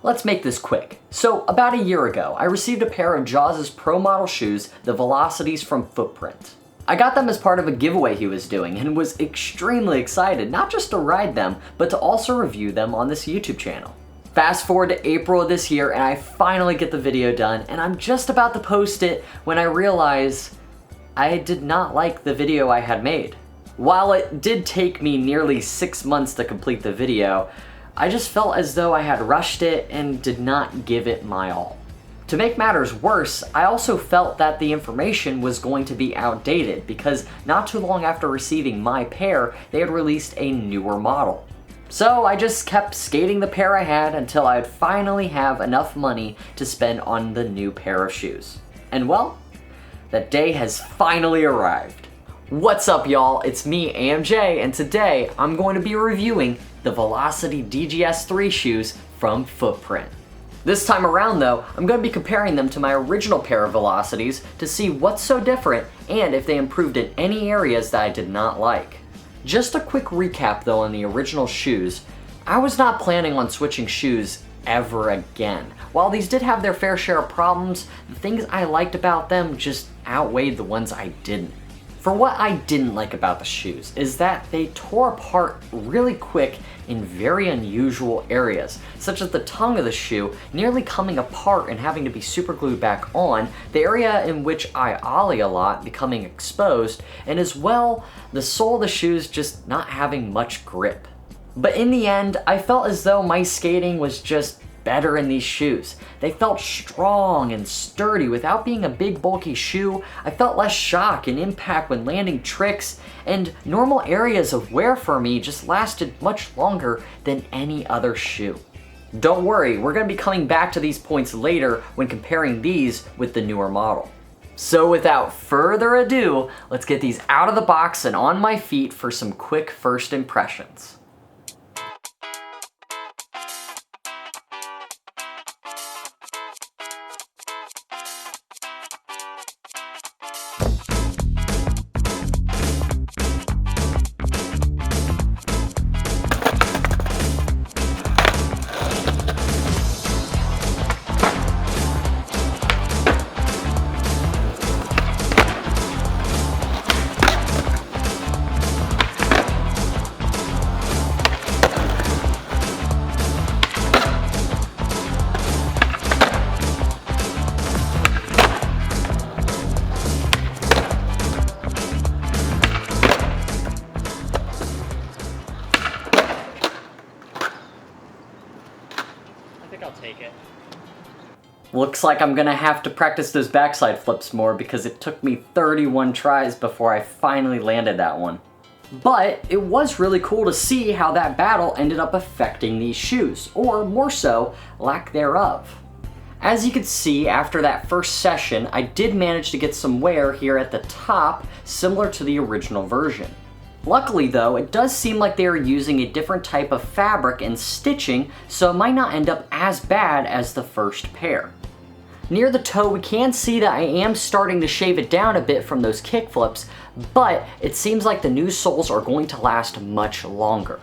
Let's make this quick. So about a year ago, I received a pair of Jaws' Pro Model shoes, the Velocities from Footprint. I got them as part of a giveaway he was doing and was extremely excited, not just to ride them, but to also review them on this YouTube channel. Fast forward to April of this year and I finally get the video done, and I'm just about to post it when I realize I did not like the video I had made. While it did take me nearly 6 months to complete the video, I just felt as though I had rushed it and did not give it my all. To make matters worse, I also felt that the information was going to be outdated because not too long after receiving my pair, they had released a newer model. So I just kept skating the pair I had until I'd finally have enough money to spend on the new pair of shoes. And well, that day has finally arrived. What's up, y'all? It's me, AMJ, and today I'm going to be reviewing the Velocity DGS 3 shoes from Footprint. This time around though, I'm going to be comparing them to my original pair of Velocities to see what's so different and if they improved in any areas that I did not like. Just a quick recap though on the original shoes. I was not planning on switching shoes ever again. While these did have their fair share of problems, the things I liked about them just outweighed the ones I didn't. For what I didn't like about the shoes is that they tore apart really quick in very unusual areas, such as the tongue of the shoe nearly coming apart and having to be super glued back on, the area in which I ollie a lot becoming exposed, and as well, the sole of the shoes just not having much grip. But in the end, I felt as though my skating was just better in these shoes. They felt strong and sturdy without being a big bulky shoe. I felt less shock and impact when landing tricks, and normal areas of wear for me just lasted much longer than any other shoe. Don't worry, we're going to be coming back to these points later when comparing these with the newer model. So without further ado, let's get these out of the box and on my feet for some quick first impressions. I'll take it. Looks like I'm gonna have to practice those backside flips more because it took me 31 tries before I finally landed that one. But it was really cool to see how that battle ended up affecting these shoes, or more so, lack thereof. As you can see, after that first session, I did manage to get some wear here at the top, similar to the original version. Luckily though, it does seem like they are using a different type of fabric and stitching, so it might not end up as bad as the first pair. Near the toe, we can see that I am starting to shave it down a bit from those kick flips, but it seems like the new soles are going to last much longer.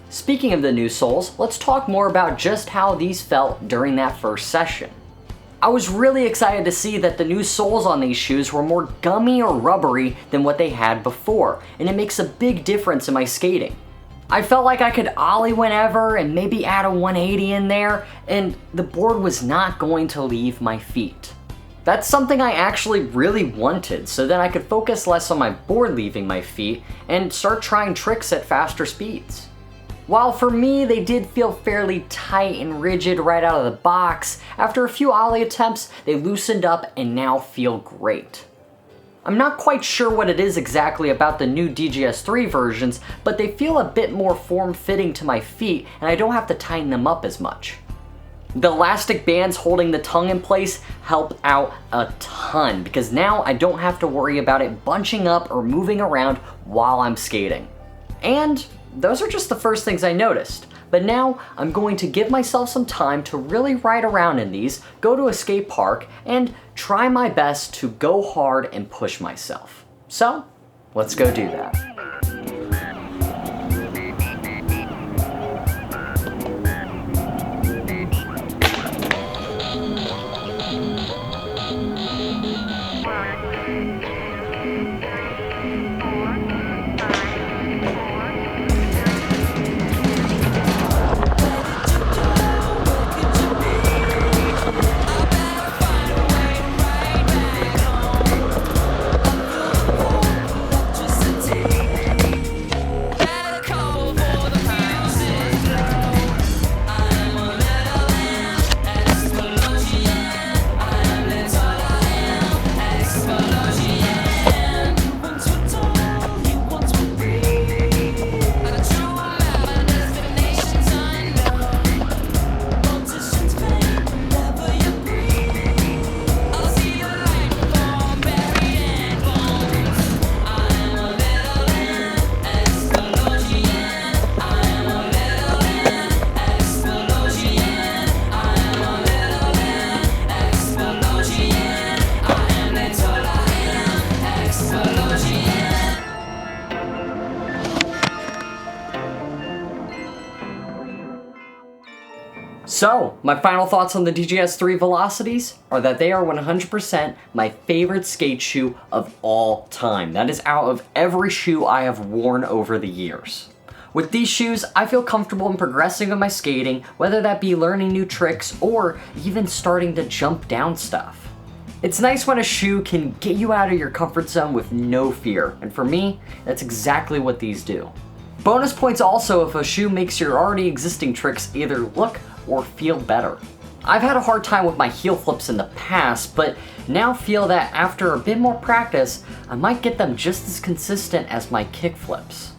Speaking of the new soles, let's talk more about just how these felt during that first session. I was really excited to see that the new soles on these shoes were more gummy or rubbery than what they had before, and it makes a big difference in my skating. I felt like I could ollie whenever and maybe add a 180 in there, and the board was not going to leave my feet. That's something I actually really wanted, so then I could focus less on my board leaving my feet and start trying tricks at faster speeds. While for me, they did feel fairly tight and rigid right out of the box, after a few ollie attempts, they loosened up and now feel great. I'm not quite sure what it is exactly about the new DGS 3 versions, but they feel a bit more form-fitting to my feet and I don't have to tighten them up as much. The elastic bands holding the tongue in place help out a ton because now I don't have to worry about it bunching up or moving around while I'm skating. And those are just the first things I noticed, but now I'm going to give myself some time to really ride around in these, go to a skate park, and try my best to go hard and push myself. So, let's go do that. So, my final thoughts on the DGS 3 Velocities are that they are 100% my favorite skate shoe of all time. That is out of every shoe I have worn over the years. With these shoes, I feel comfortable in progressing with my skating, whether that be learning new tricks or even starting to jump down stuff. It's nice when a shoe can get you out of your comfort zone with no fear, and for me, that's exactly what these do. Bonus points also if a shoe makes your already existing tricks either look or feel better. I've had a hard time with my heel flips in the past, but now feel that after a bit more practice, I might get them just as consistent as my kick flips.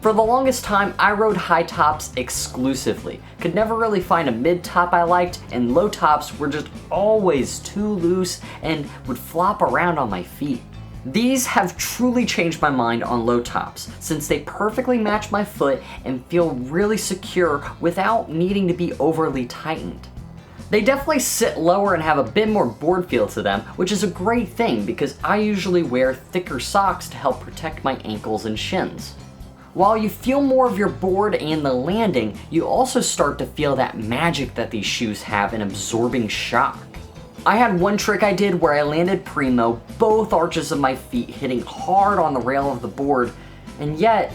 For the longest time, I rode high tops exclusively. Could never really find a mid top I liked, and low tops were just always too loose and would flop around on my feet. These have truly changed my mind on low tops, since they perfectly match my foot and feel really secure without needing to be overly tightened. They definitely sit lower and have a bit more board feel to them, which is a great thing because I usually wear thicker socks to help protect my ankles and shins. While you feel more of your board and the landing, you also start to feel that magic that these shoes have in absorbing shock. I had one trick I did where I landed primo, both arches of my feet hitting hard on the rail of the board, and yet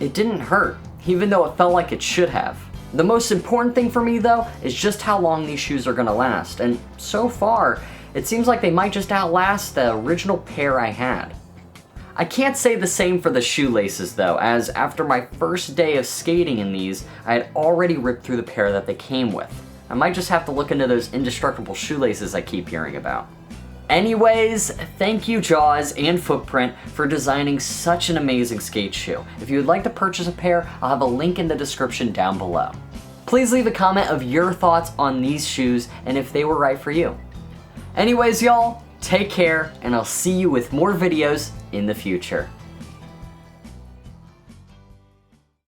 it didn't hurt, even though it felt like it should have. The most important thing for me though is just how long these shoes are gonna last, and so far, it seems like they might just outlast the original pair I had. I can't say the same for the shoelaces though, as after my first day of skating in these, I had already ripped through the pair that they came with. I might just have to look into those indestructible shoelaces I keep hearing about. Anyways, thank you Jaws and Footprint for designing such an amazing skate shoe. If you would like to purchase a pair, I'll have a link in the description down below. Please leave a comment of your thoughts on these shoes and if they were right for you. Anyways y'all, take care and I'll see you with more videos in the future.